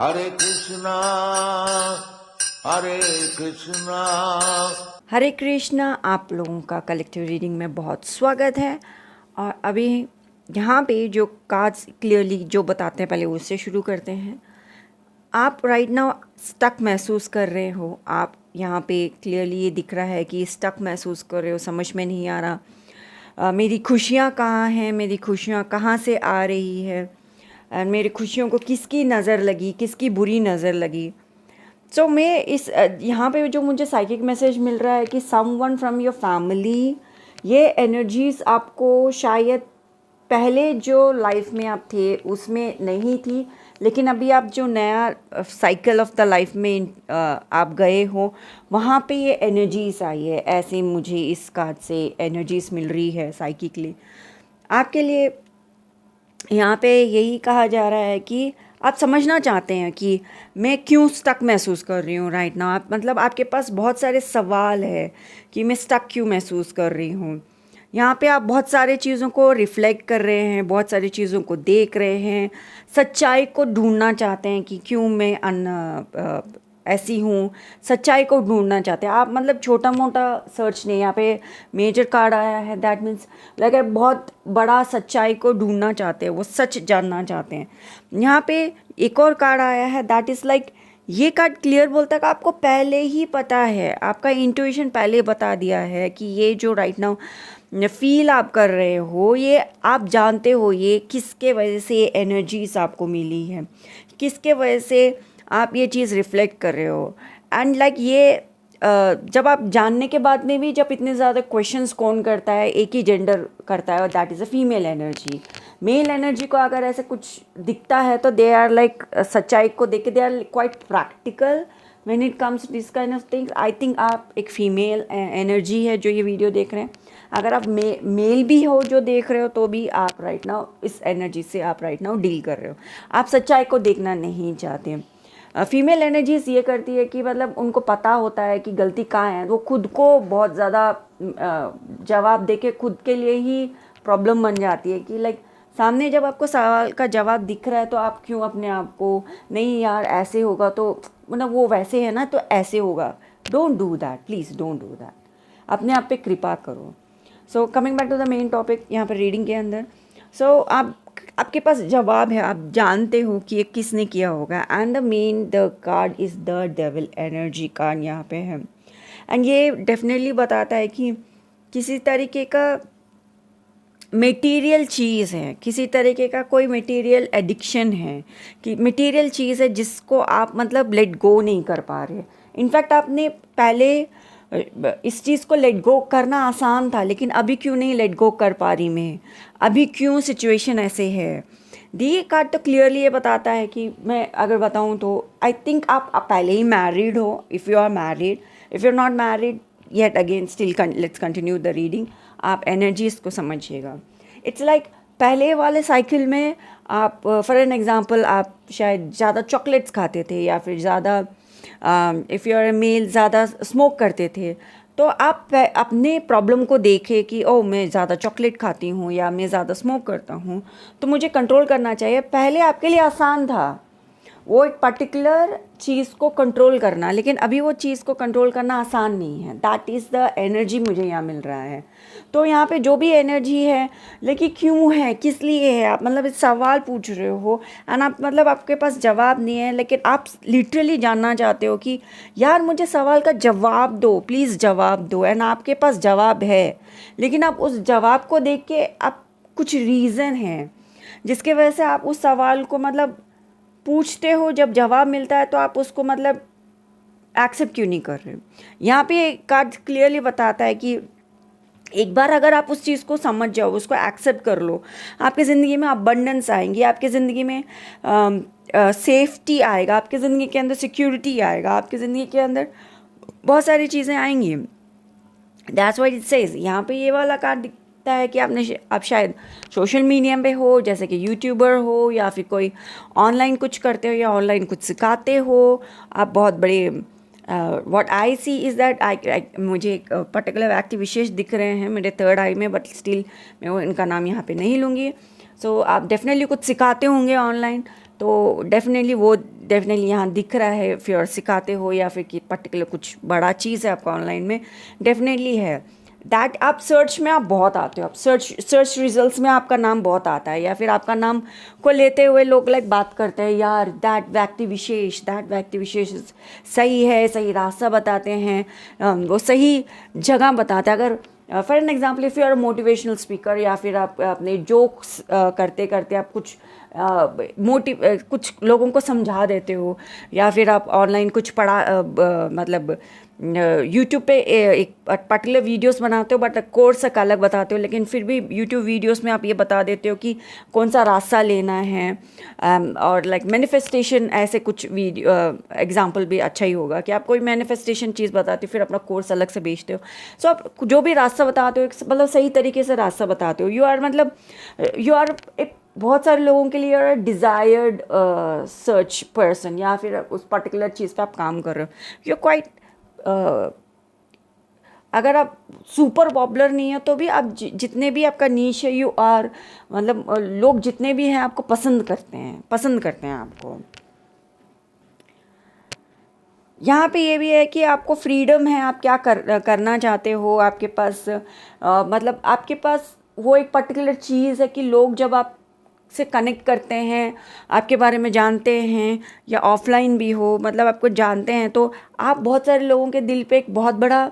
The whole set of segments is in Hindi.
हरे कृष्णा हरे कृष्णा। हरे कृष्णा। आप लोगों का कलेक्टिव रीडिंग में बहुत स्वागत है। और अभी यहाँ पे जो कार्ड्स क्लियरली जो बताते हैं पहले उससे शुरू करते हैं। आप राइट नाउ स्टक महसूस कर रहे हो। आप यहाँ पे क्लियरली ये दिख रहा है कि स्टक महसूस कर रहे हो, समझ में नहीं आ रहा मेरी खुशियाँ कहाँ हैं, मेरी खुशियाँ कहाँ से आ रही है, मेरी खुशियों को किसकी नज़र लगी, किसकी बुरी नज़र लगी। सो मैं इस यहाँ पे जो मुझे साइकिक मैसेज मिल रहा है कि समवन फ्रॉम योर फैमिली, ये एनर्जीज आपको शायद पहले जो लाइफ में आप थे उसमें नहीं थी, लेकिन अभी आप जो नया साइकिल ऑफ द लाइफ में आप गए हो वहाँ पे ये एनर्जीज आई है। ऐसे मुझे इस कार्ड से एनर्जीज मिल रही है साइकिकली आपके लिए। यहाँ पे यही कहा जा रहा है कि आप समझना चाहते हैं कि मैं क्यों स्टक महसूस कर रही हूँ राइट नाउ। आप मतलब आपके पास बहुत सारे सवाल है कि मैं स्टक क्यों महसूस कर रही हूँ। यहाँ पे आप बहुत सारे चीज़ों को रिफ्लेक्ट कर रहे हैं, बहुत सारी चीज़ों को देख रहे हैं, सच्चाई को ढूंढना चाहते हैं कि क्यों मैं ऐसी हूँ, सच्चाई को ढूंढना चाहते हैं आप। मतलब छोटा मोटा सर्च नहीं, यहाँ पे मेजर कार्ड आया है, दैट मीन्स लाइक बहुत बड़ा सच्चाई को ढूंढना चाहते हैं, वो सच जानना चाहते हैं। यहाँ पे एक और कार्ड आया है, दैट इज़ लाइक ये कार्ड क्लियर बोलता है कि आपको पहले ही पता है, आपका इंट्यूशन पहले बता दिया है कि ये जो राइट नाउ फील आप कर रहे हो, ये आप जानते हो ये किसके वजह से ये एनर्जीज आपको मिली है, किसके वजह से आप ये चीज़ रिफ्लेक्ट कर रहे हो। एंड लाइक ये जब आप जानने के बाद में भी जब इतने ज़्यादा क्वेश्चंस कौन करता है, एक ही जेंडर करता है और that is a female energy. Mail energy को अगर ऐसे कुछ दिखता है तो दे आर लाइक सच्चाई को देख के they are quite practical when it comes this kind of things. I think आप एक फीमेल एनर्जी है जो ये वीडियो देख रहे हैं। अगर आप मेल भी हो जो देख रहे हो तो भी आप राइट नाउ इस एनर्जी से आप राइट नाउ डील कर रहे हो, आप सच्चाई को देखना नहीं चाहते। फीमेल एनर्जीज ये करती है कि मतलब उनको पता होता है कि गलती कहाँ है, वो खुद को बहुत ज़्यादा जवाब दे के खुद के लिए ही प्रॉब्लम बन जाती है कि लाइक सामने जब आपको सवाल का जवाब दिख रहा है तो आप क्यों अपने आप को, नहीं यार ऐसे होगा तो मतलब वो वैसे है ना तो ऐसे होगा। Don't do that, please don't do that, अपने आप पे कृपा करो। So coming back to the main topic यहाँ पर रीडिंग के अंदर। सो आपके पास जवाब है, आप जानते हो कि ये किसने किया होगा। And the main the card is the devil energy card यहाँ पे है। एंड ये डेफिनेटली बताता है कि किसी तरीके का मटेरियल चीज़ है, किसी तरीके का कोई मटेरियल एडिक्शन है, कि मटेरियल चीज़ है जिसको आप मतलब लेट गो नहीं कर पा रहे। इनफैक्ट आपने पहले इस चीज़ को लेट गो करना आसान था, लेकिन अभी क्यों नहीं लेट गो कर पा रही मैं, अभी क्यों सिचुएशन ऐसे है। दी कार्ड तो क्लियरली ये बताता है कि मैं अगर बताऊँ तो आई थिंक आप पहले ही मैरिड हो, if you are married, if you are not married yet again still let's continue the reading. आप एनर्जीज को समझिएगा। इट्स लाइक पहले वाले साइकिल में आप फॉर एन एग्जांपल आप शायद ज़्यादा चॉकलेट्स खाते थे, या फिर ज़्यादा if you are a male ज़्यादा स्मोक करते थे, तो आप अपने प्रॉब्लम को देखे कि ओ मैं ज़्यादा चॉकलेट खाती हूँ या मैं ज़्यादा स्मोक करता हूँ तो मुझे कंट्रोल करना चाहिए। पहले आपके लिए आसान था वो एक पर्टिकुलर चीज़ को कंट्रोल करना, लेकिन अभी वो चीज़ को कंट्रोल करना आसान नहीं है। दैट इज़ द एनर्जी मुझे यहाँ मिल रहा है। तो यहाँ पे जो भी एनर्जी है, लेकिन क्यों है, किस लिए है, आप मतलब इस सवाल पूछ रहे हो एंड आप मतलब आपके पास जवाब नहीं है, लेकिन आप लिटरली जानना चाहते हो कि यार मुझे सवाल का जवाब दो, प्लीज़ जवाब दो। एंड आपके पास जवाब है, लेकिन आप उस जवाब को देख के आप कुछ रीज़न है जिसके वजह से आप उस सवाल को मतलब पूछते हो, जब जवाब मिलता है तो आप उसको मतलब एक्सेप्ट क्यों नहीं कर रहे हो। यहाँ पे कार्ड क्लियरली बताता है कि एक बार अगर आप उस चीज़ को समझ जाओ, उसको एक्सेप्ट कर लो, आपकी ज़िंदगी में अबंडेंस आएंगी, आपकी ज़िंदगी में सेफ्टी आएगा, आपकी ज़िंदगी के अंदर सिक्योरिटी आएगा, आपकी ज़िंदगी के अंदर बहुत सारी चीज़ें आएंगी। That's what it says. यहाँ पे ये वाला कार्ड दिखता है कि आप शायद सोशल मीडिया पे हो, जैसे कि यूट्यूबर हो, या फिर कोई ऑनलाइन कुछ करते हो या ऑनलाइन कुछ सिखाते हो। आप बहुत बड़े what I see is that मुझे एक पर्टिकुलर व्यक्ति विशेष दिख रहे हैं मेरे थर्ड आई में, बट स्टिल मैं वो इनका नाम यहाँ पे नहीं लूँगी। सो आप डेफिनेटली कुछ सिखाते होंगे ऑनलाइन। तो डेफिनेटली यहाँ दिख रहा है, फिर सिखाते हो या फिर कि पर्टिकुलर कुछ बड़ा चीज़ है आपका ऑनलाइन में, डेफिनेटली है दैट आप सर्च में आप बहुत आते हो, आप सर्च रिजल्ट्स में आपका नाम बहुत आता है, या फिर आपका नाम को लेते हुए लोग लाइक बात करते हैं, यार दैट व्यक्ति विशेष सही है, सही रास्ता बताते हैं, वो सही जगह बताते हैं। अगर for an example if you are motivational speaker, या फिर आप अपने जोक्स करते करते आप कुछ कुछ लोगों को समझा देते हो, या फिर आप ऑनलाइन कुछ मतलब यूट्यूब पे एक पर्टिकुलर वीडियोस बनाते हो, बट कोर्स एक अलग बताते हो, लेकिन फिर भी यूट्यूब वीडियोस में आप ये बता देते हो कि कौन सा रास्ता लेना है, और लाइक मैनिफेस्टेशन, ऐसे कुछ वीडियो एग्जांपल भी अच्छा ही होगा कि आप कोई मैनिफेस्टेशन चीज़ बताते हो, फिर अपना कोर्स अलग से बेचते हो। सो आप जो भी रास्ता बताते हो मतलब सही तरीके से रास्ता बताते हो। यू आर एक बहुत सारे लोगों के लिए डिज़ायर्ड सर्च पर्सन, या फिर उस पर्टिकुलर चीज़ पे आप काम कर रहे हो, यू क्वाइट अगर आप सुपर पॉपुलर नहीं हो तो भी आप जितने भी आपका नीश है, यू आर मतलब लोग जितने भी हैं आपको पसंद करते हैं आपको। यहाँ पे ये भी है कि आपको फ्रीडम है, आप क्या करना चाहते हो, आपके पास मतलब आपके पास वो एक पर्टिकुलर चीज़ है कि लोग जब आप से कनेक्ट करते हैं, आपके बारे में जानते हैं, या ऑफलाइन भी हो, मतलब आपको जानते हैं, तो आप बहुत सारे लोगों के दिल पे एक बहुत बड़ा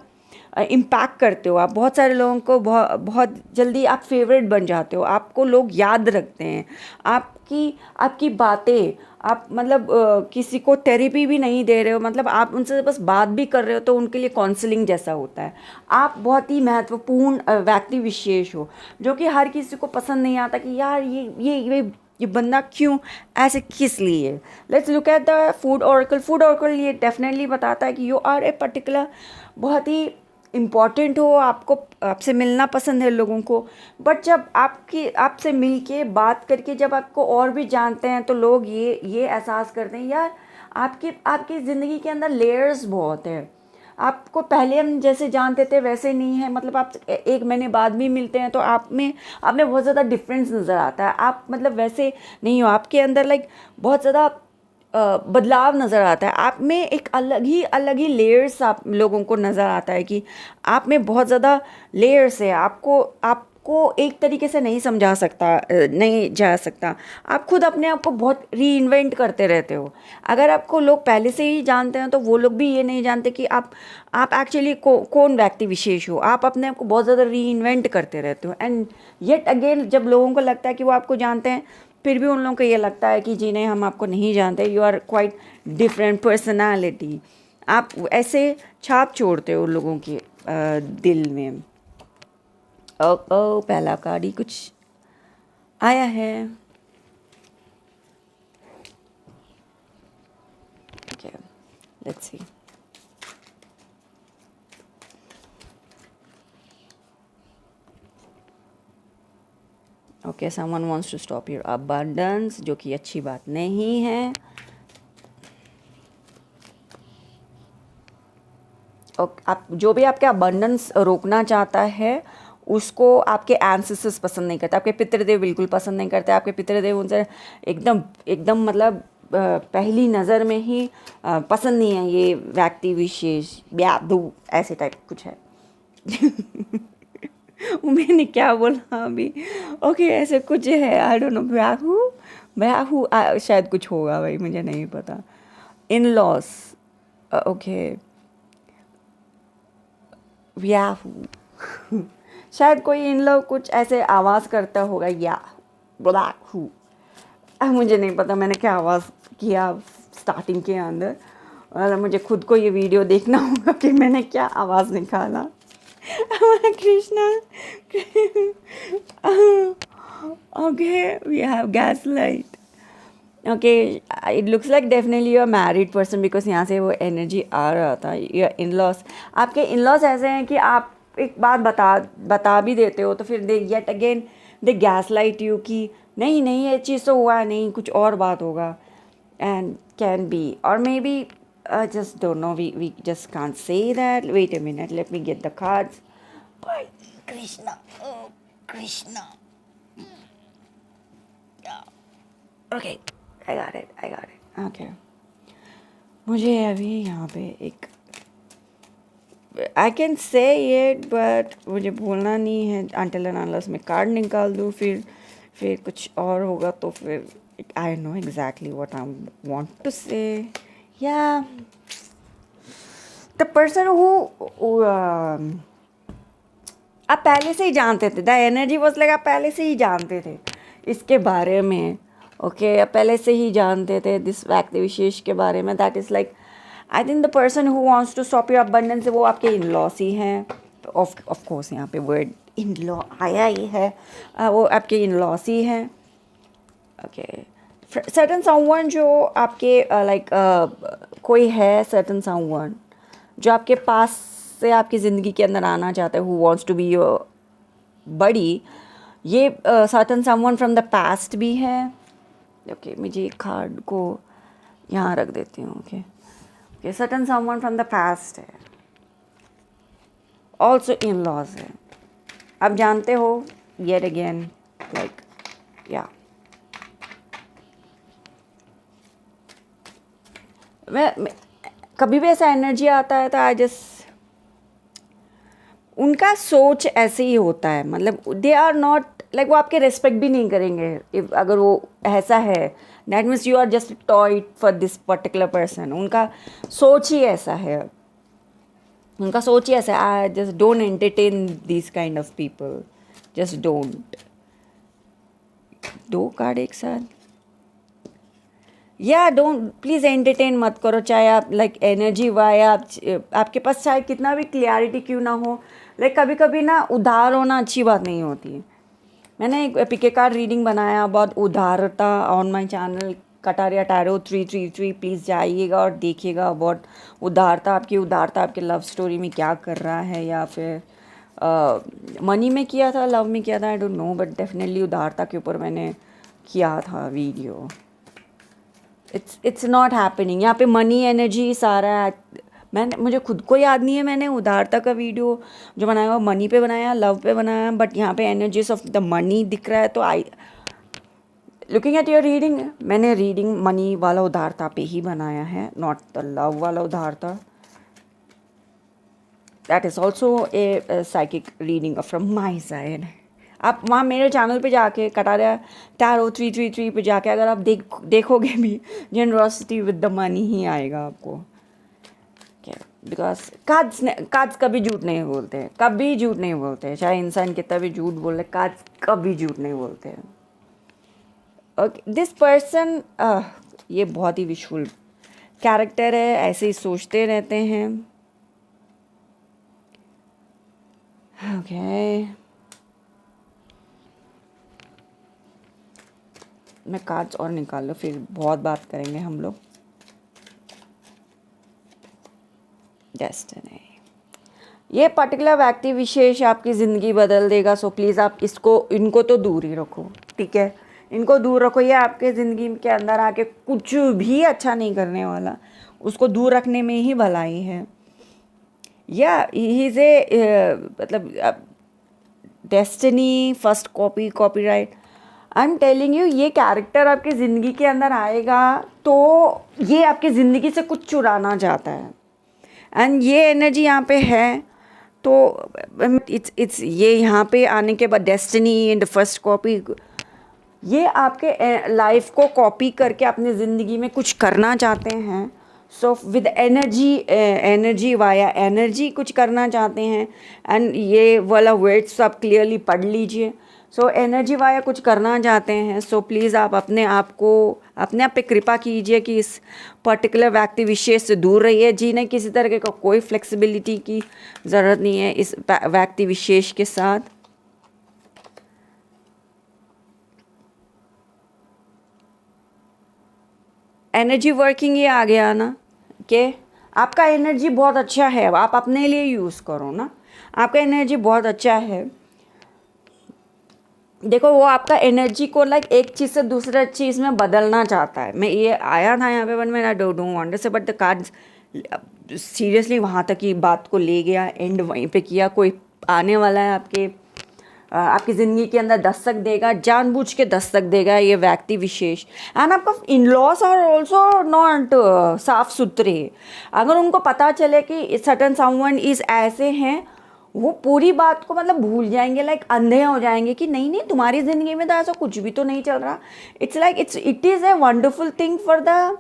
इम्पैक्ट करते हो। आप बहुत सारे लोगों को बहुत जल्दी आप फेवरेट बन जाते हो, आपको लोग याद रखते हैं, आपकी बातें, आप मतलब किसी को थेरेपी भी नहीं दे रहे हो, मतलब आप उनसे बस बात भी कर रहे हो तो उनके लिए काउंसलिंग जैसा होता है। आप बहुत ही महत्वपूर्ण व्यक्ति विशेष हो, जो कि हर किसी को पसंद नहीं आता कि यार ये बंदा क्यों ऐसे किस लिए। Let's look at the food oracle. ये डेफिनेटली बताता है कि यू आर ए पर्टिकुलर बहुत ही इम्पॉर्टेंट हो, आपसे मिलना पसंद है लोगों को, बट जब आपसे मिल के बात करके जब आपको और भी जानते हैं तो लोग ये एहसास करते हैं, यार आपकी ज़िंदगी के अंदर लेयर्स बहुत है, आपको पहले हम जैसे जानते थे वैसे नहीं है, मतलब आप एक महीने बाद भी मिलते हैं तो आप में बहुत ज़्यादा डिफरेंस नज़र आता है, आप मतलब वैसे नहीं हो, आपके अंदर लाइक बहुत ज़्यादा बदलाव नज़र आता है, आप में एक अलग ही लेयर्स आप लोगों को नज़र आता है कि आप में बहुत ज़्यादा लेयर्स है। आपको एक तरीके से नहीं जा सकता। आप खुद अपने आप को बहुत रीइन्वेंट करते रहते हो। अगर आपको लोग पहले से ही जानते हैं तो वो लोग भी ये नहीं जानते कि आप एक्चुअली कौन व्यक्ति विशेष हो। आप अपने आप को बहुत ज़्यादा रीइन्वेंट करते रहते हो, एंड येट अगेन जब लोगों को लगता है कि वो आपको जानते हैं, फिर भी उन लोगों को ये लगता है कि जी नहीं, हम आपको नहीं जानते, you are quite different personality. आप ऐसे छाप छोड़ते हो लोगों के दिल में। पहला कार्ड ही कुछ आया है। Okay, let's see. Okay, someone wants to stop your abundance, जो कि अच्छी बात नहीं है। आप जो भी आपके अबंडेंस रोकना चाहता है उसको आपके एंसेस्टर्स पसंद नहीं करते, आपके पितृदेव बिल्कुल पसंद नहीं करते। आपके पितृदेव उनसे एकदम मतलब पहली नज़र में ही पसंद नहीं है, ये व्यक्ति विशेष ब्यादू ऐसे टाइप कुछ है। मैंने क्या बोला अभी? ओके, ऐसे कुछ है, आई डोंट नो, ब्याहू शायद कुछ होगा भाई, मुझे नहीं पता। इन लॉस, ओके, ब्याहू शायद कोई इन लॉ कुछ ऐसे आवाज़ करता होगा, या ब्याहू, मुझे नहीं पता मैंने क्या आवाज़ किया स्टार्टिंग के अंदर, और मुझे खुद को ये वीडियो देखना होगा कि मैंने क्या आवाज़ निकाला। Krishna. Okay, we have gaslight. Okay, it looks like definitely you're a married person because यहाँ से वो एनर्जी आ रहा था। Your in-laws, आपके in-laws ऐसे हैं कि आप एक बात बता भी देते हो तो फिर दे yet again they gaslight you कि नहीं ये चीज़ तो हुआ नहीं, कुछ और बात होगा, and can be, or maybe I just don't know, we just can't say that. Wait a minute, let me get the cards. Why, Krishna, oh Krishna. Yeah. Okay, I got it okay. मुझे अभी यहाँ पे एक I can say it but मुझे बोलना नहीं है अनटिल एंड अनलेस मैं कार्ड निकाल दूँ, फिर कुछ और होगा तो फिर I know exactly what I want to say. या द पर्सन हु आप पहले से ही जानते थे, द एनर्जी वॉज लाइक आप पहले से ही जानते थे इसके बारे में, ओके आप पहले से ही जानते थे दिस व्यक्ति विशेष के बारे में। That is like I think the person who wants to stop your abundance वो आपके इन लॉस ही हैं। ऑफ कोर्स यहाँ पे वर्ड इन लॉ आया ही है, वो आपके इन लॉस ही हैं। ओके सर्टन समवन जो आपके लाइक कोई है सर्टन समवन जो आपके पास से आपकी ज़िंदगी के अंदर आना चाहता है, who wants to be your buddy. ये certain someone from the past भी है। ओके मुझे कार्ड को यहाँ रख देती हूँ। Okay okay certain someone from the past है, ऑल्सो इन लॉज है। आप जानते हो येट अगेन लाइक या मैं कभी भी ऐसा एनर्जी आता है तो आई जस्ट उनका सोच ऐसे ही होता है, मतलब दे आर नॉट लाइक वो आपके रेस्पेक्ट भी नहीं करेंगे if अगर वो ऐसा है। That means you are just toy for this particular person. उनका सोच ही ऐसा है, उनका सोच ही ऐसा है। I just don't entertain this kind of people, just don't. दो कार्ड एक साथ या डोंट प्लीज़ एंटरटेन मत करो, चाहे आप लाइक एनर्जी वाय आपके पास चाहे कितना भी क्लियरिटी क्यों ना हो। लाइक कभी कभी ना उधार होना अच्छी बात नहीं होती। मैंने एक पिके कार्ड रीडिंग बनाया बहुत उदारता on my channel Kataria tarot 333, please जाइएगा और देखिएगा बहुत उदारता आपकी लव स्टोरी में क्या कर रहा है, या फिर मनी में किया था, लव में किया था, I don't know, but definitely उदारता के ऊपर मैंने किया था वीडियो। It's not happening. यहाँ पे मनी एनर्जी सारा मुझे खुद को याद नहीं है मैंने उदारता का वीडियो जो बनाया वो मनी पे बनाया, लव पे बनाया, बट यहाँ पे एनर्जीज ऑफ द मनी दिख रहा है। तो I looking at your reading, मैंने रीडिंग मनी वाला उदारता पे ही बनाया है, नॉट द लव वाला उदारता। That is also a psychic reading from my side. आप वहाँ मेरे चैनल पे जाके कटारिया टैरो 333 पे जाके अगर आप देखोगे भी जेनरॉसिटी विद द मनी ही आएगा आपको। बिकॉज कार्ड्स कभी झूठ नहीं बोलते हैं, कभी झूठ नहीं बोलते हैं, चाहे इंसान कितना भी झूठ बोले कार्ड्स कभी झूठ नहीं बोलते हैं। ओके दिस पर्सन ये बहुत ही विशुअल कैरेक्टर है, ऐसे ही सोचते रहते हैं। ओके मैं कार्ड्स और निकाल लो, फिर बहुत बात करेंगे हम लोग। डेस्टिनी ये पर्टिकुलर व्यक्ति विशेष आपकी ज़िंदगी बदल देगा। सो प्लीज़ आप इनको तो दूर ही रखो, ठीक है, इनको दूर रखो। ये आपके ज़िंदगी के अंदर आके कुछ भी अच्छा नहीं करने वाला, उसको दूर रखने में ही भलाई है। या ही इज़ ए मतलब destiny first copyright. I am telling you ये कैरेक्टर आपकी ज़िंदगी के अंदर आएगा तो ये आपकी ज़िंदगी से कुछ चुराना चाहता है, एंड ये एनर्जी यहाँ पे है। तो इट्स ये यहाँ पे आने के बाद destiny in the first copy, ये आपके लाइफ को कॉपी करके अपनी ज़िंदगी में कुछ करना चाहते हैं। So with energy via energy कुछ करना चाहते हैं, एंड ये वाला वर्ड्स आप क्लियरली पढ़ लीजिए। सो एनर्जी वाया कुछ करना चाहते हैं। सो प्लीज़ आप अपने आप पे कृपा कीजिए कि इस पर्टिकुलर व्यक्ति विशेष से दूर रहिए। जी नहीं, किसी तरह का कोई फ्लेक्सिबिलिटी की ज़रूरत नहीं है इस व्यक्ति विशेष के साथ। एनर्जी वर्किंग ये आ गया ना कि आपका एनर्जी बहुत अच्छा है, आप अपने लिए यूज़ करो ना, आपका एनर्जी बहुत अच्छा है। देखो वो आपका एनर्जी को लाइक एक चीज़ से दूसरा चीज़ में बदलना चाहता है। मैं ये आया था यहाँ पे बट मैं don't want say, but the cards seriously वहाँ तक की बात को ले गया, एंड वहीं पे किया। कोई आने वाला है आपके आपकी ज़िंदगी के अंदर दस्तक देगा, जानबूझ के दस्तक देगा ये व्यक्ति विशेष। एंड आपका in laws are also not साफ सुथरे। अगर उनको पता चले कि सर्टन समवन इज़ ऐसे हैं, वो पूरी बात को मतलब भूल जाएंगे, लाइक अंधे हो जाएंगे कि नहीं नहीं तुम्हारी ज़िंदगी में तो ऐसा कुछ भी तो नहीं चल रहा। It's like it is a wonderful thing for the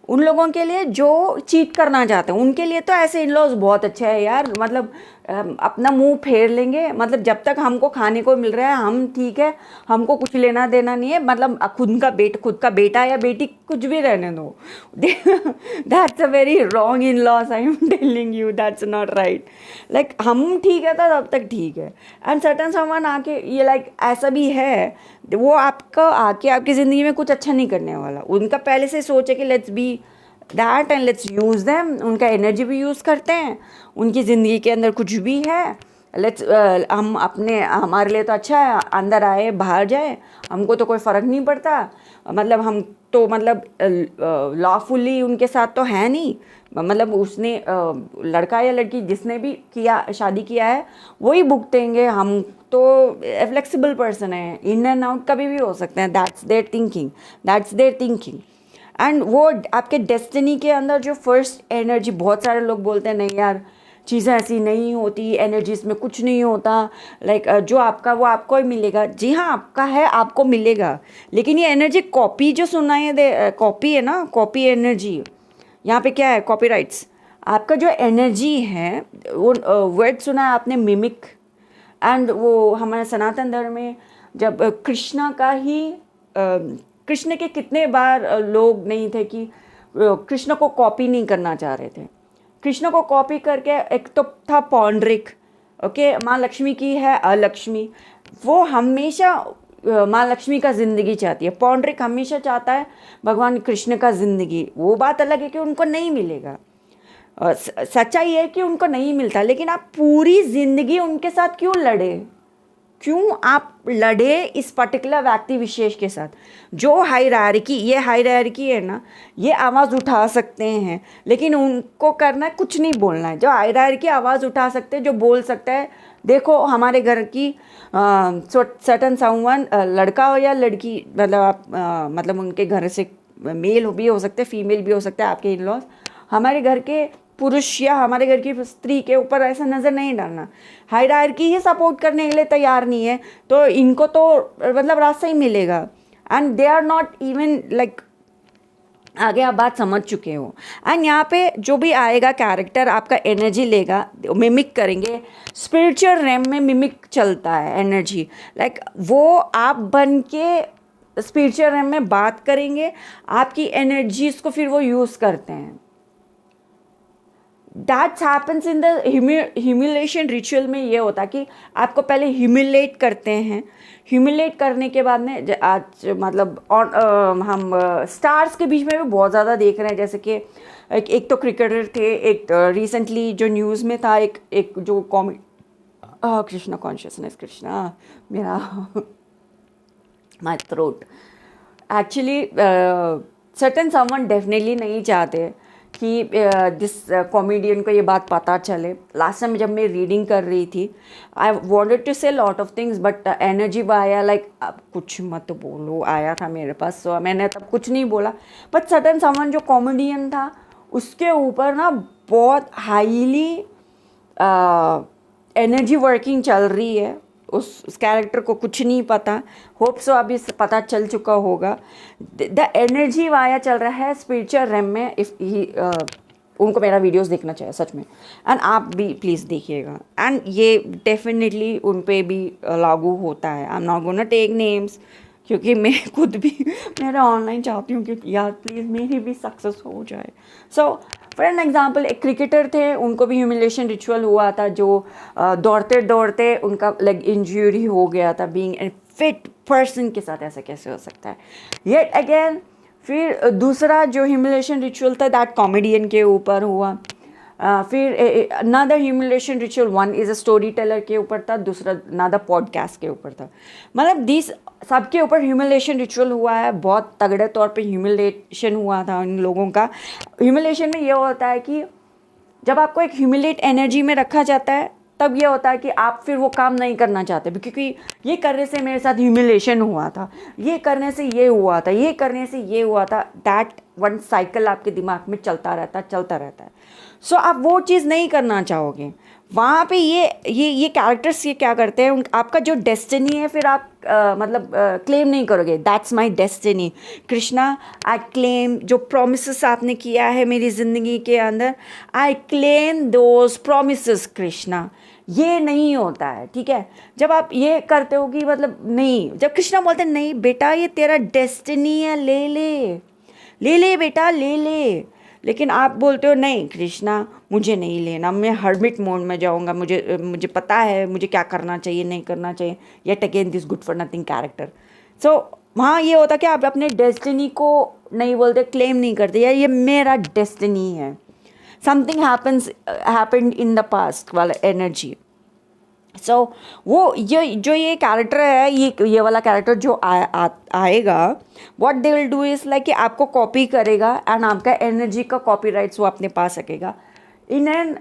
उन लोगों के लिए जो चीट करना चाहते हैं, उनके लिए तो ऐसे इन लॉज बहुत अच्छा है यार। मतलब अपना मुंह फेर लेंगे, मतलब जब तक हमको खाने को मिल रहा है हम ठीक है, हमको कुछ लेना देना नहीं है। मतलब खुद का बेटा या बेटी कुछ भी रहने दो। That's a very wrong in laws, I am telling you, that's not right. Like हम ठीक है तो तब तक ठीक है। एंड सर्टन समवन आके ये लाइक ऐसा भी है, वो आपका आके आपकी ज़िंदगी में कुछ अच्छा नहीं करने वाला। उनका पहले से सोच है कि let's be that and let's use them. उनका एनर्जी भी यूज़ करते हैं, उनकी ज़िंदगी के अंदर कुछ भी है लेट्स हम अपने हमारे लिए तो अच्छा है, अंदर आए बाहर जाए हमको तो कोई फ़र्क नहीं पड़ता। मतलब हम तो मतलब लॉफुली उनके साथ तो है नहीं, मतलब उसने लड़का या लड़की जिसने भी किया शादी किया है वही भुगतेंगे। हम तो फ्लेक्सिबल पर्सन है, इन एंड आउट कभी भी हो सकते हैं। That's there thinking. एंड वो आपके डेस्टिनी के अंदर जो फर्स्ट एनर्जी, बहुत सारे लोग बोलते हैं नहीं यार चीज़ें ऐसी नहीं होती, एनर्जीज में कुछ नहीं होता, लाइक जो आपका वो आपको ही मिलेगा। जी हाँ, आपका है आपको मिलेगा, लेकिन ये एनर्जी कॉपी जो सुनाई दे, कॉपी है ना, कॉपी एनर्जी। यहाँ पे क्या है, कॉपीराइट्स। आपका जो एनर्जी है वो वर्ड सुना है आपने, मिमिक। एंड वो हमारे सनातन धर्म में जब कृष्णा का ही कृष्ण के कितने बार लोग नहीं थे कि कृष्ण को कॉपी नहीं करना चाह रहे थे। कृष्ण को कॉपी करके एक तो था पौंड्रिक, ओके, माँ लक्ष्मी की है अलक्ष्मी। वो हमेशा माँ लक्ष्मी का ज़िंदगी चाहती है, पौंड्रिक हमेशा चाहता है भगवान कृष्ण का ज़िंदगी। वो बात अलग है कि उनको नहीं मिलेगा, सच्चाई है कि उनको नहीं मिलता, लेकिन आप पूरी ज़िंदगी उनके साथ क्यों लड़े? क्यों आप लड़े इस पर्टिकुलर व्यक्ति विशेष के साथ? जो हायरार्की, ये हायरार्की है ना, ये आवाज़ उठा सकते हैं, लेकिन उनको करना है कुछ नहीं बोलना है। जो हायरार्की आवाज़ उठा सकते हैं, जो बोल सकता है, देखो हमारे घर की सर्टन समवन, लड़का हो या लड़की, मतलब आप मतलब उनके घर से मेल भी हो सकते हैं, फीमेल भी हो सकते हैं आपके इन लॉज। हमारे घर के पुरुष या हमारे घर की स्त्री के ऊपर ऐसा नज़र नहीं डालना। हायरार्की ही सपोर्ट करने के लिए तैयार नहीं है, तो इनको तो मतलब रास्ता ही मिलेगा। And they are not even like, आगे आप बात समझ चुके हो। एंड यहाँ पे जो भी आएगा कैरेक्टर आपका एनर्जी लेगा, मिमिक करेंगे। स्पिरिचुअल रैम में मिमिक चलता है एनर्जी, लाइक वो आप बन के स्पिरिचुअल रैम में बात करेंगे, आपकी एनर्जीज को फिर वो यूज़ करते हैं। That's happens in the humiliation ritual में। ये होता है कि आपको पहले ह्यूमिलेट करते हैं, ह्यूमिलेट करने के बाद में आज मतलब हम स्टार्स के बीच में भी बहुत ज़्यादा देख रहे हैं। जैसे कि एक तो क्रिकेटर थे, एक रिसेंटली जो न्यूज़ में था, एक जो कृष्णा कॉन्शियसनेस, कृष्णा मेरा my throat. Actually certain someone definitely नहीं चाहते कि जिस कॉमेडियन को ये बात पता चले। लास्ट टाइम जब मैं रीडिंग कर रही थी, आई वॉन्टेड टू से lot of things, but energy आया लाइक कुछ मत बोलो आया था मेरे पास, so मैंने तब कुछ नहीं बोला। बट सर्टेन समवन जो कॉमेडियन था, उसके ऊपर ना बहुत हाईली एनर्जी वर्किंग चल रही है। उस कैरेक्टर को कुछ नहीं पता, होप सो अभी पता चल चुका होगा। द एनर्जी वाया चल रहा है स्पिरिचुअल रैम में। इफ़ ही उनको मेरा वीडियोस देखना चाहिए सच में, एंड आप भी प्लीज़ देखिएगा। एंड ये डेफिनेटली उन पे भी लागू होता है। I am not gonna take names, क्योंकि मैं खुद भी मेरा ऑनलाइन चाहती हूँ कि यार प्लीज़ मेरी भी सक्सेस हो जाए। सो फॉर एन एग्जाम्पल, एक क्रिकेटर थे, उनको भी ह्यूमिलेशन रिचुअल हुआ था, जो दौड़ते दौड़ते उनका लेग इंजरी हो गया था। बीइंग ए फिट पर्सन के साथ ऐसा कैसे हो सकता है? येट अगेन फिर दूसरा जो ह्यूमिलेशन रिचुअल था, दैट कॉमेडियन के ऊपर हुआ। फिर another humiliation ritual, one is a story teller के ऊपर था, दूसरा अनदर पॉडकास्ट के ऊपर था। मतलब दिस सबके ऊपर ह्यूमिलेशन रिचुअल हुआ है, बहुत तगड़े तौर पे ह्यूमिलेशन हुआ था इन लोगों का। ह्यूमिलेशन में ये होता है कि जब आपको एक ह्यूमिलेट एनर्जी में रखा जाता है, तब ये होता है कि आप फिर वो काम नहीं करना चाहते, क्योंकि ये करने से मेरे साथ ह्यूमिलेशन हुआ था, ये करने से ये हुआ था, ये करने से ये हुआ था। दैट वन साइकिल आपके दिमाग में चलता रहता है। सो आप वो चीज़ नहीं करना चाहोगे। वहाँ पे ये कैरेक्टर्स ये क्या करते हैं, आपका जो डेस्टिनी है फिर आप क्लेम नहीं करोगे, that's my destiny Krishna, I claim जो प्रोमिसेस आपने किया है मेरी ज़िंदगी के अंदर, I claim those promises Krishna. ये नहीं होता है, ठीक है। जब आप ये करते हो कि नहीं, जब कृष्णा बोलते हैं नहीं बेटा ये तेरा डेस्टिनी है, ले ले बेटा ले ले, लेकिन आप बोलते हो नहीं कृष्णा मुझे नहीं लेना, मैं हर्मिट मोड में जाऊंगा, मुझे पता है मुझे क्या करना चाहिए नहीं करना चाहिए। Yet again this good for nothing character. So वहाँ ये होता कि आप अपने डेस्टिनी को नहीं बोलते, क्लेम नहीं करते, यार ये मेरा डेस्टिनी है, something happened in the past वाला एनर्जी। सो वो ये कैरेक्टर है, ये वाला कैरेक्टर जो आएगा, what they will do is like कि आपको कॉपी करेगा एंड आपका एनर्जी का कॉपीराइट्स वो अपने पास सकेगा in an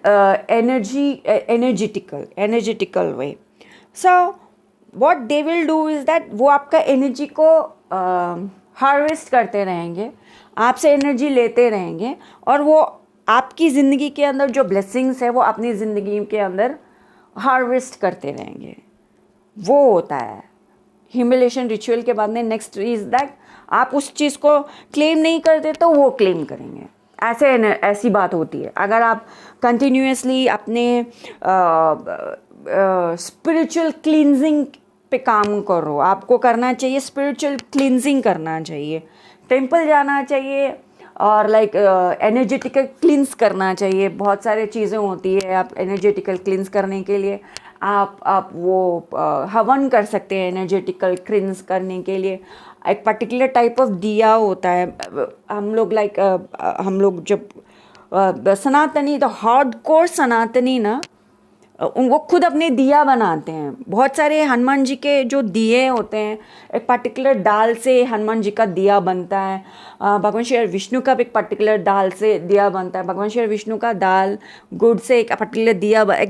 energetical way. So what they will do is that वो आपका एनर्जी को हार्वेस्ट करते रहेंगे, आपसे एनर्जी लेते रहेंगे, और वो आपकी ज़िंदगी के अंदर जो ब्लेसिंग्स है वो अपनी ज़िंदगी के अंदर हार्वेस्ट करते रहेंगे। वो होता है ह्यूमिलेशन रिचुअल के बाद में। नेक्स्ट इज दैट आप उस चीज़ को क्लेम नहीं करते तो वो क्लेम करेंगे, ऐसी बात होती है। अगर आप कंटिन्यूसली अपने स्पिरिचुअल क्लींजिंग पे काम करो, आपको करना चाहिए स्पिरिचुअल क्लींजिंग करना चाहिए, टेम्पल जाना चाहिए और एनर्जेटिकल क्लींस करना चाहिए। बहुत सारे चीज़ें होती है, आप एनर्जेटिकल क्लींस करने के लिए आप वो हवन कर सकते हैं। एनर्जेटिकल क्लींस करने के लिए एक पर्टिकुलर टाइप ऑफ दिया होता है। हम लोग जब सनातनी, द हार्डकोर सनातनी ना, वो खुद अपने दिया बनाते हैं। बहुत सारे हनुमान जी के जो दिए होते हैं, एक पर्टिकुलर दाल से हनुमान जी का दिया बनता है। भगवान श्री विष्णु का भी एक पर्टिकुलर दाल से दिया बनता है। भगवान श्री विष्णु का दाल गुड़ से एक पर्टिकुलर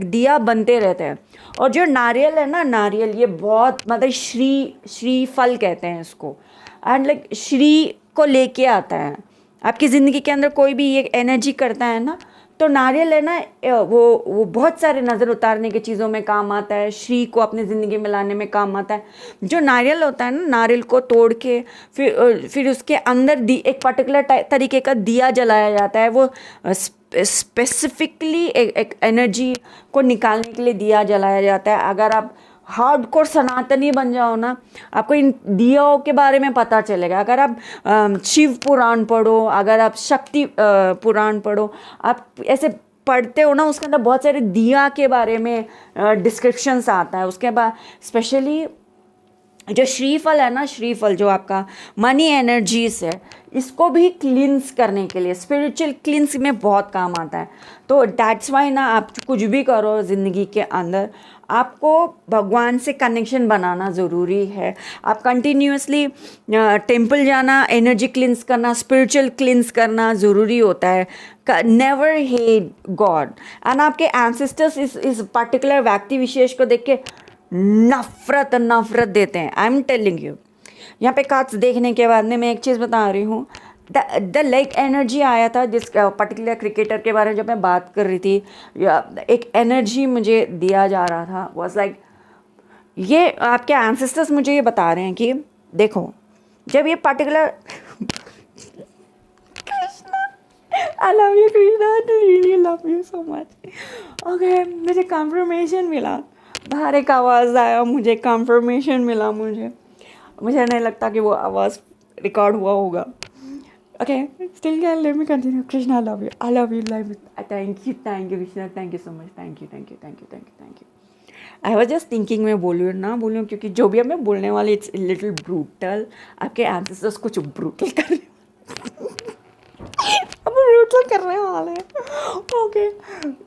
दिया बनते रहते हैं। और जो नारियल है ना, नारियल ये बहुत श्री फल कहते हैं इसको, एंड श्री को लेके आता है आपकी ज़िंदगी के अंदर। कोई भी ये एनर्जी करता है ना, तो नारियल है ना, वो बहुत सारे नज़र उतारने की चीज़ों में काम आता है, श्री को अपनी ज़िंदगी में लाने में काम आता है। जो नारियल होता है ना, नारियल को तोड़ के फिर उसके अंदर एक पर्टिकुलर तरीके का दिया जलाया जाता है। वो स्पेसिफिकली एक एनर्जी को निकालने के लिए दिया जलाया जाता है। अगर आप हार्डकोर सनातनी बन जाओ ना, आपको इन दियाओं के बारे में पता चलेगा। अगर आप शिव पुराण पढ़ो, अगर आप शक्ति पुराण पढ़ो, आप ऐसे पढ़ते हो ना, उसके अंदर बहुत सारे दिया के बारे में डिस्क्रिप्शंस आता है। उसके बाद स्पेशली जो श्रीफल है ना, श्रीफल जो आपका मनी एनर्जीज है, इसको भी क्लींस करने के लिए स्पिरिचुअल क्लींस में बहुत काम आता है। तो दैट्स वाई ना, आप कुछ भी करो ज़िंदगी के अंदर, आपको भगवान से कनेक्शन बनाना ज़रूरी है। आप कंटिन्यूसली टेम्पल जाना, एनर्जी क्लींस करना, स्पिरिचुअल क्लींस करना ज़रूरी होता है। Never hate God. एंड आपके एंसेस्टर्स इस पर्टिकुलर व्यक्ति विशेष को देख के नफरत देते हैं। आई एम टेलिंग यू। यहाँ पे कार्ड्स देखने के बाद में मैं एक चीज़ बता रही हूँ, द लाइक एनर्जी आया था जिस पर्टिकुलर क्रिकेटर के बारे में जब मैं बात कर रही थी, एक एनर्जी मुझे दिया जा रहा था, वॉज लाइक ये आपके एंसेस्टर्स मुझे ये बता रहे हैं कि देखो जब ये particular I love you Krishna, I really love you so much. Okay, मुझे कंफर्मेशन मिला, बाहर एक आवाज़ आया, मुझे कंफर्मेशन मिला, मुझे नहीं लगता कि वो आवाज़ रिकॉर्ड हुआ होगा। Okay, still let me continue. Krishna, I love you, love you. Thank you Krishna, thank you so much, thank you. I was just thinking मैं बोलूँ ना बोलूँ, क्योंकि जो भी मैं बोलने वाली इट्स लिटिल ब्रूटल। आपके एंसेस्टर्स कुछ ब्रूटल करने वाले हैं। ओके,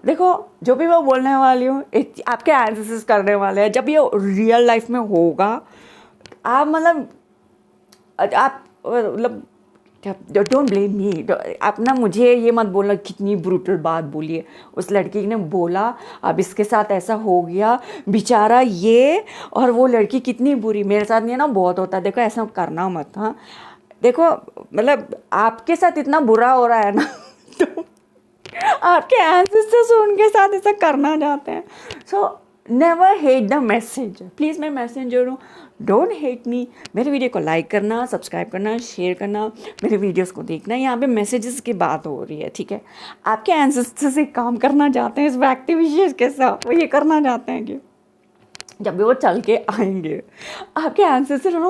देखो जो भी मैं बोलने वाली हूँ आपके एंसेस्टर्स करने वाले हैं। जब ये रियल लाइफ में होगा, आप डोंट ब्लेम मी। आप ना मुझे ये मत बोलना कितनी ब्रूटल बात बोली है उस लड़की ने बोला, अब इसके साथ ऐसा हो गया बेचारा ये, और वो लड़की कितनी बुरी। मेरे साथ ये ना बहुत होता है, देखो ऐसा करना मत। हाँ देखो मतलब आपके साथ इतना बुरा हो रहा है ना तो आपके एंसेस्टर्स उनके साथ ऐसा करना चाहते हैं। So never hate the messenger, please मैं मैसेंजर हूँ, डोंट हेट मी। मेरे वीडियो को लाइक करना, सब्सक्राइब करना, शेयर करना, मेरे वीडियोस को देखना। यहाँ पे मैसेजेस की बात हो रही है, ठीक है। आपके एंसेस्टर्स एक काम करना चाहते हैं इस व्यक्ति विशेष के साथ, वो ये करना चाहते हैं कि जब भी वो चल के आएंगे आपके एंसेस्टर ना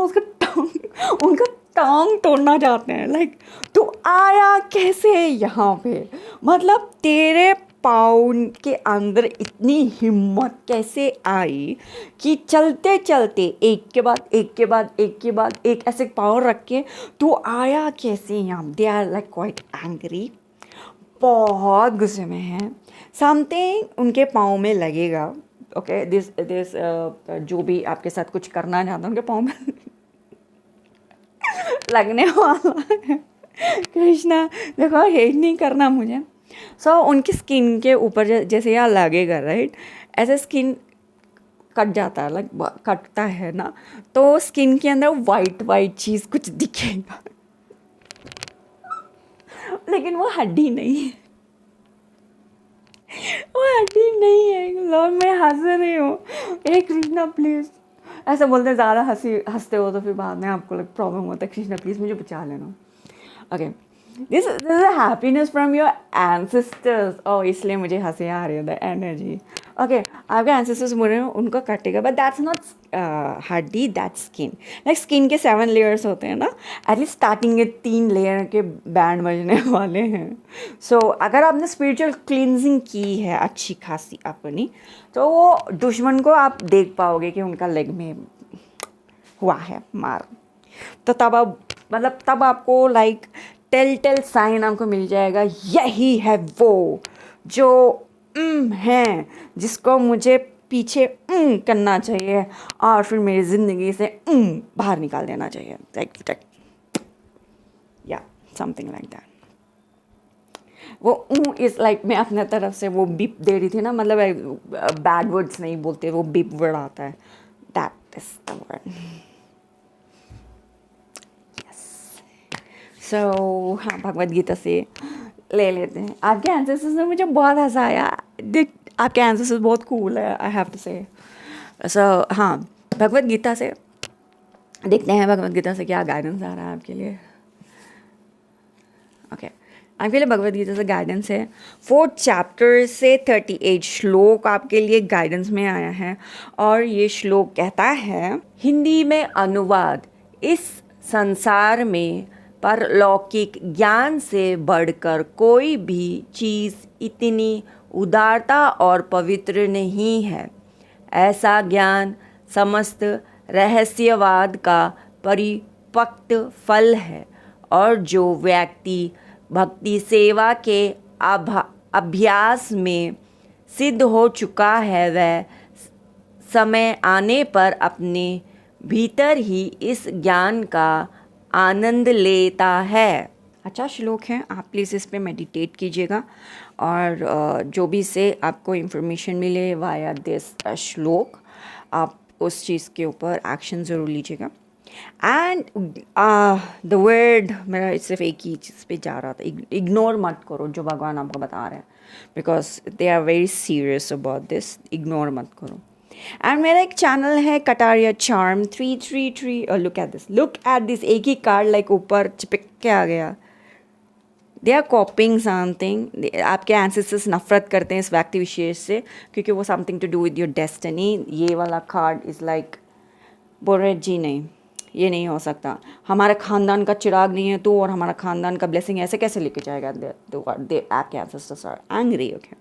उनका टांग तोड़ना चाहते हैं। लाइक तू आया कैसे यहाँ पे, मतलब तेरे पाँव के अंदर इतनी हिम्मत कैसे आई कि चलते चलते एक के बाद एक के बाद एक के बाद एक ऐसे पाँव रख के तू आया कैसे यहाँ। They are like quite angry, बहुत गुस्से में हैं। समथिंग उनके पाँव में लगेगा। ओके दिस जो भी आपके साथ कुछ करना चाहता है उनके पाँव में लगने वाला है। कृष्णा देखो हेट नहीं करना मुझे। सो उनकी स्किन के ऊपर जैसे यहाँ लगेगा राइट, ऐसे स्किन कट जाता है, लाइक कटता है ना, तो स्किन के अंदर वाइट वाइट चीज़ कुछ दिखेगा लेकिन वो हड्डी नहीं है, वो हड्डी नहीं है। लॉर्ड मैं हंस रही हूँ। ए कृष्णा प्लीज़, ऐसा बोलते हैं ज़्यादा हंसते हो तो फिर बाद में आपको प्रॉब्लम होता है। कृष्णा प्लीज़ मुझे बचा लेना। Okay this is happiness from your ancestors. और इसलिए मुझे हंसी आ रही है, द एनर्जी। ओके आपके एंसेस्टर्स बोल रहे हैं उनको कटेगा, बट दैट्स नॉट हड्डी, दैट्स स्किन। लाइक स्किन के 7 लेयर्स होते हैं ना, एटलीस्ट स्टार्टिंग के 3 लेयर के बैंड बजने वाले हैं। सो अगर आपने स्पिरिचुअल क्लींजिंग की है अच्छी खासी अपनी, तो वो दुश्मन को आप देख पाओगे कि उनका लेग में हुआ है मार। तो तब आप मतलब तब आपको लाइक टेल साइन आपको मिल जाएगा, यही है वो जो है जिसको मुझे पीछे करना चाहिए और फिर मेरी ज़िंदगी से बाहर निकाल देना चाहिए, लाइक या समथिंग लाइक दैट। वो इज़ लाइक मैं अपने तरफ से वो बीप दे रही थी ना, मतलब बैड वर्ड्स नहीं बोलते, वो बीप वर्ड आता है, दैट इज द वर्ड। सो हाँ भगवद गीता से ले लेते हैं। आपके एंसेस्टर्स ने मुझे बहुत हंसाया। आपके एंसेस्टर्स बहुत कूल है, आई हैव टू से। सो हाँ भगवद गीता से देखते हैं, भगवद गीता से क्या गाइडेंस आ रहा है आपके लिए। ओके आपके लिए भगवद गीता से गाइडेंस है। 4th चैप्टर से 38 श्लोक आपके लिए गाइडेंस में आया है। और ये श्लोक कहता है, हिंदी में अनुवाद, इस संसार में परलौकिक ज्ञान से बढ़कर कोई भी चीज़ इतनी उदारता और पवित्र नहीं है। ऐसा ज्ञान समस्त रहस्यवाद का परिपक्व फल है, और जो व्यक्ति भक्ति सेवा के अभ्यास में सिद्ध हो चुका है, वह समय आने पर अपने भीतर ही इस ज्ञान का आनंद लेता है। अच्छा श्लोक है, आप प्लीज़ इस पे मेडिटेट कीजिएगा और जो भी से आपको इन्फॉर्मेशन मिले वाया दिस श्लोक, आप उस चीज़ के ऊपर एक्शन ज़रूर लीजिएगा। एंड द वर्ड मेरा सिर्फ एक ही चीज़ पे जा रहा था, इग्नोर मत करो जो भगवान आपको बता रहे हैं, because they are very serious about this, ignore मत करो। एंड मेरा एक चैनल है कटारिया चार्म 333, और लुक एट दिस, एक ही कार्ड लाइक ऊपर चिपक के आ गया। They are copying something. आपके एंसेस्टर्स नफरत करते हैं इस व्यक्ति विशेष से, क्योंकि वो something to do with your destiny. ये वाला कार्ड इज़ लाइक बोल रहे जी नहीं, ये नहीं हो सकता, हमारे ख़ानदान का चिराग नहीं है तो, और हमारा ख़ानदान का ब्लेसिंग ऐसे कैसे लेके जाएगा। दे आपके एंसेस्टर्स आर एंग्री। ओके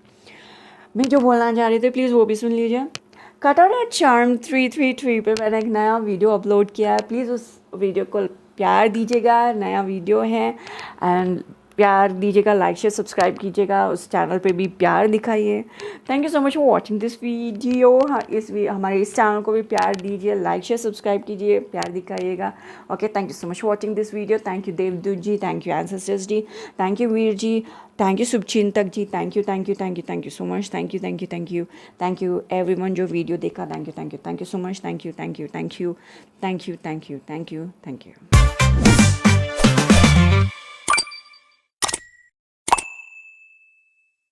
मैं जो बोलना चाह रही थी प्लीज़ वो भी सुन लीजिए। कटारिया चार्म 333 पे मैंने एक नया वीडियो अपलोड किया है, प्लीज़ उस वीडियो को प्यार दीजिएगा। नया वीडियो है एंड प्यार दीजिएगा, लाइक शेयर सब्सक्राइब कीजिएगा, उस चैनल पे भी प्यार दिखाइए। Thank you so much for watching this video. हाँ, हमारे इस चैनल को भी प्यार दीजिए, लाइक शेयर सब्सक्राइब कीजिए, प्यार दिखाइएगा। Okay, thank you so much for watching this video. Thank you देवदूत ji, thank you ancestors ji, thank you Veer ji, thank you शुभचिंतक ji, thank you thank you thank you thank you so much, thank you thank you thank you thank you everyone जो वीडियो देखा, thank you thank you thank you so much, thank you thank you thank you thank you thank you thank you thank you.